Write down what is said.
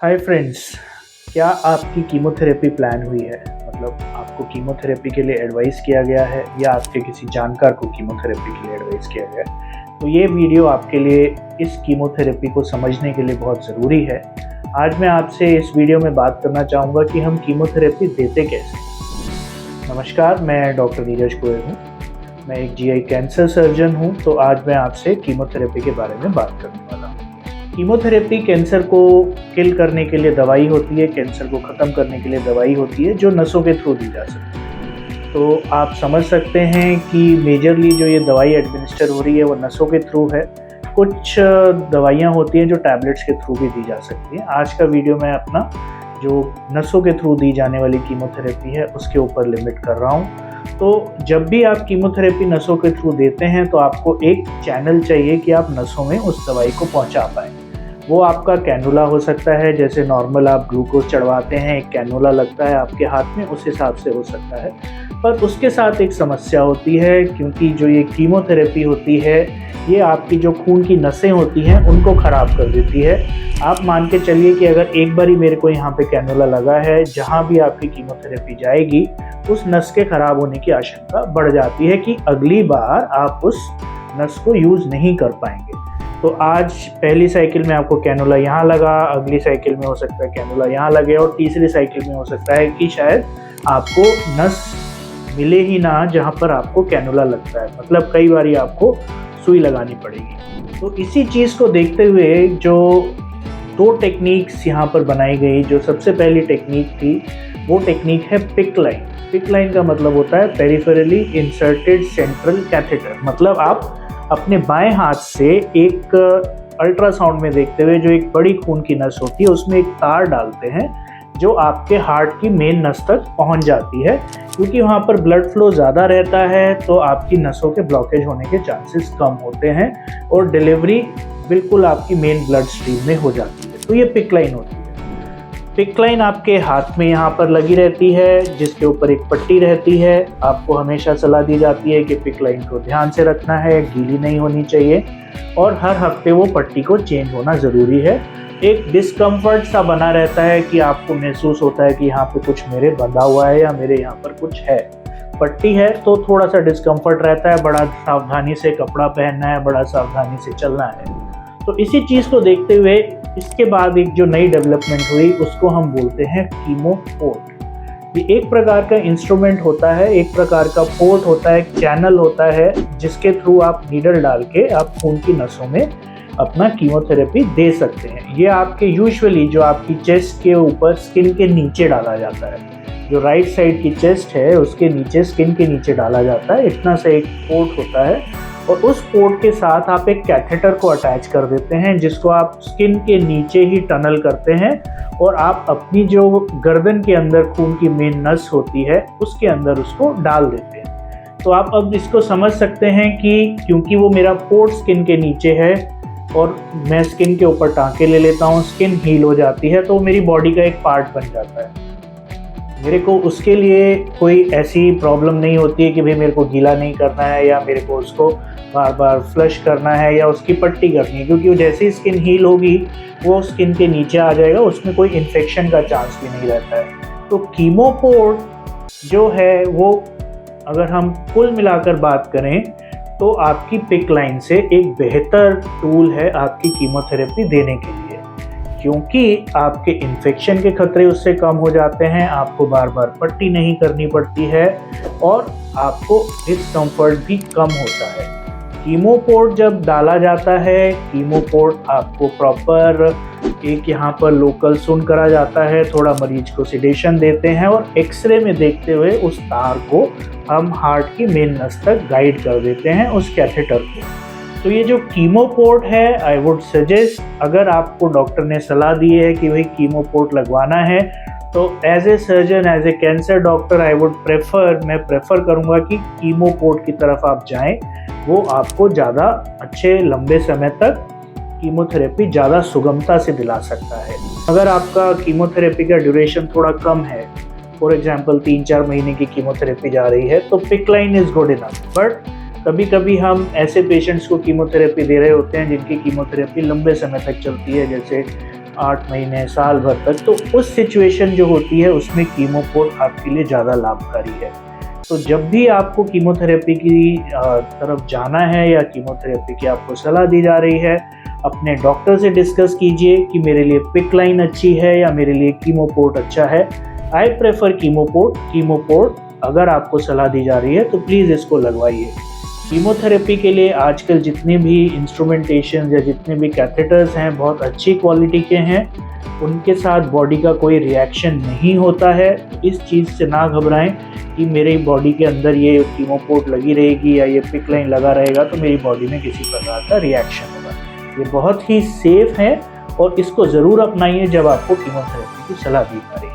Hi friends, क्या आपकी chemotherapy plan हुई है? मतलब आपको कीमोथेरेपी के लिए एडवाइस किया गया है या आपके किसी जानकार को कीमोथेरेपी के लिए एडवाइस किया गया है? तो ये वीडियो आपके लिए इस कीमोथेरेपी को समझने के लिए बहुत ज़रूरी है। आज मैं आपसे इस वीडियो में बात करना चाहूँगा कि हम कीमोथेरेपी देते कैसे। नमस्कार, मैं डॉक्टर नीरज गोयल हूँ। मैं एक जीआई कैंसर सर्जन हूँ। तो आज मैं आपसे कीमोथेरेपी के बारे में बात करने वाला हूँ। कीमोथेरेपी कैंसर को किल करने के लिए दवाई होती है, कैंसर को ख़त्म करने के लिए दवाई होती है जो नसों के थ्रू दी जा सकती है। तो आप समझ सकते हैं कि मेजरली जो ये दवाई एडमिनिस्टर हो रही है वो नसों के थ्रू है। कुछ दवाइयाँ होती हैं जो टैबलेट्स के थ्रू भी दी जा सकती हैं। आज का वीडियो मैं अपना जो नसों के थ्रू दी जाने वाली कीमोथेरेपी है उसके ऊपर लिमिट कर रहा हूँ। तो जब भी आप कीमोथेरेपी नसों के थ्रू देते हैं तो आपको एक चैनल चाहिए कि आप नसों में उस दवाई को पहुँचा पाएँ। वो आपका कैनुला हो सकता है, जैसे नॉर्मल आप ग्लूकोज चढ़वाते हैं, एक कैनुला लगता है आपके हाथ में, उस हिसाब से हो सकता है। पर उसके साथ एक समस्या होती है, क्योंकि जो ये कीमोथेरेपी होती है ये आपकी जो खून की नसें होती हैं उनको ख़राब कर देती है। आप मान के चलिए कि अगर एक बार ही मेरे को यहाँ पे कैनुला लगा है, जहाँ भी आपकी कीमोथेरेपी जाएगी उस नस के ख़राब होने की आशंका बढ़ जाती है कि अगली बार आप उस नस को यूज़ नहीं कर पाएंगे। तो आज पहली साइकिल में आपको कैनुला यहाँ लगा, अगली साइकिल में हो सकता है कैनुला यहाँ लगे और तीसरी साइकिल में हो सकता है कि शायद आपको नस मिले ही ना जहाँ पर आपको कैनुला लगता है। मतलब कई बार आपको सुई लगानी पड़ेगी। तो इसी चीज़ को देखते हुए जो दो टेक्निक्स यहाँ पर बनाई गई, जो सबसे पहली टेक्निक थी वो टेक्निक है पिक लाइन। पिक लाइन का मतलब होता है पेरिफेरली इंसर्टेड सेंट्रल कैथेटर। मतलब आप अपने बाएं हाथ से एक अल्ट्रासाउंड में देखते हुए जो एक बड़ी खून की नस होती है उसमें एक तार डालते हैं जो आपके हार्ट की मेन नस तक पहुंच जाती है। क्योंकि वहां पर ब्लड फ्लो ज़्यादा रहता है तो आपकी नसों के ब्लॉकेज होने के चांसेस कम होते हैं और डिलीवरी बिल्कुल आपकी मेन ब्लड स्ट्रीम में हो जाती है। तो ये पिक लाइन होती है। पिक लाइन आपके हाथ में यहाँ पर लगी रहती है, जिसके ऊपर एक पट्टी रहती है। आपको हमेशा सलाह दी जाती है कि पिक लाइन को ध्यान से रखना है, गीली नहीं होनी चाहिए और हर हफ्ते वो पट्टी को चेंज होना ज़रूरी है। एक डिस्कम्फर्ट सा बना रहता है कि आपको महसूस होता है कि यहाँ पे कुछ मेरे बंधा हुआ है या मेरे यहाँ पर कुछ है। पट्टी है तो थोड़ा सा डिस्कम्फर्ट रहता है, बड़ा सावधानी से कपड़ा पहनना है, बड़ा सावधानी से चलना है। तो इसी चीज़ को देखते हुए इसके बाद एक जो नई डेवलपमेंट हुई उसको हम बोलते हैं कीमो पोर्ट। ये एक प्रकार का इंस्ट्रूमेंट होता है, एक प्रकार का पोर्ट होता है, एक चैनल होता है जिसके थ्रू आप नीडल डाल के आप खून की नसों में अपना कीमोथेरेपी दे सकते हैं। ये आपके यूजुअली जो आपकी चेस्ट के ऊपर स्किन के नीचे डाला जाता है। जो राइट साइड की चेस्ट है उसके नीचे स्किन के नीचे डाला जाता है। इतना सा एक पोर्ट होता है और उस पोर्ट के साथ आप एक कैथेटर को अटैच कर देते हैं जिसको आप स्किन के नीचे ही टनल करते हैं और आप अपनी जो गर्दन के अंदर खून की मेन नस होती है उसके अंदर उसको डाल देते हैं। तो आप अब इसको समझ सकते हैं कि क्योंकि वो मेरा पोर्ट स्किन के नीचे है और मैं स्किन के ऊपर टाँके ले लेता हूँ, स्किन हील हो जाती है तो मेरी बॉडी का एक पार्ट बन जाता है। मेरे को उसके लिए कोई ऐसी प्रॉब्लम नहीं होती है कि भाई मेरे को गीला नहीं करना है या मेरे को उसको बार बार फ्लश करना है या उसकी पट्टी करनी है, क्योंकि जैसे ही स्किन हील होगी वो स्किन के नीचे आ जाएगा, उसमें कोई इन्फेक्शन का चांस भी नहीं रहता है। तो कीमो पोर्ट जो है वो अगर हम कुल मिलाकर बात करें तो आपकी पिक लाइन से एक बेहतर टूल है आपकी कीमोथेरेपी देने के लिए, क्योंकि आपके इन्फेक्शन के खतरे उससे कम हो जाते हैं, आपको बार बार पट्टी नहीं करनी पड़ती है और आपको डिस्कम्फर्ट भी कम होता है। कीमो पोर्ट जब डाला जाता है, कीमो पोर्ट आपको प्रॉपर एक यहाँ पर लोकल सुन करा जाता है, थोड़ा मरीज को सिडेशन देते हैं और एक्सरे में देखते हुए उस तार को हम हार्ट की मेन नस तक गाइड कर देते हैं उस कैथेटर को। तो ये जो कीमो पोर्ट है, आई वुड सजेस्ट, अगर आपको डॉक्टर ने सलाह दी है कि भाई कीमो पोर्ट लगवाना है तो as a surgeon, as a cancer doctor मैं प्रेफर करूँगा कि कीमो पोर्ट की तरफ आप जाएं। वो आपको ज़्यादा अच्छे लंबे समय तक कीमोथेरेपी ज़्यादा सुगमता से दिला सकता है। अगर आपका कीमोथेरेपी का ड्यूरेशन थोड़ा कम है, फॉर एग्जांपल 3-4 महीने की कीमोथेरेपी जा रही है, तो pick line is good enough. But कभी कभी हम ऐसे पेशेंट्स को कीमोथेरेपी दे रहे होते हैं जिनकी कीमोथेरेपी लंबे समय तक चलती है, जैसे 8 महीने, साल भर तक, तो उस सिचुएशन जो होती है उसमें कीमोपोर्ट आपके लिए ज़्यादा लाभकारी है। तो जब भी आपको कीमोथेरेपी की तरफ जाना है या कीमोथेरेपी की आपको सलाह दी जा रही है, अपने डॉक्टर से डिस्कस कीजिए कि मेरे लिए पिक लाइन अच्छी है या मेरे लिए कीमोपोर्ट अच्छा है। आई प्रेफर कीमोपोर्ट अगर आपको सलाह दी जा रही है तो प्लीज़ इसको लगवाइए। कीमोथेरेपी के लिए आजकल जितने भी इंस्ट्रूमेंटेशन या जितने भी कैथेटर्स हैं बहुत अच्छी क्वालिटी के हैं, उनके साथ बॉडी का कोई रिएक्शन नहीं होता है। इस चीज़ से ना घबराएं कि मेरी बॉडी के अंदर ये कीमोपोर्ट लगी रहेगी या ये पिक लाइन लगा रहेगा तो मेरी बॉडी में किसी प्रकार का रिएक्शन होगा। ये बहुत ही सेफ है और इसको ज़रूर अपनाइए जब आपको कीमोथेरेपी की सलाह दी जा रही है।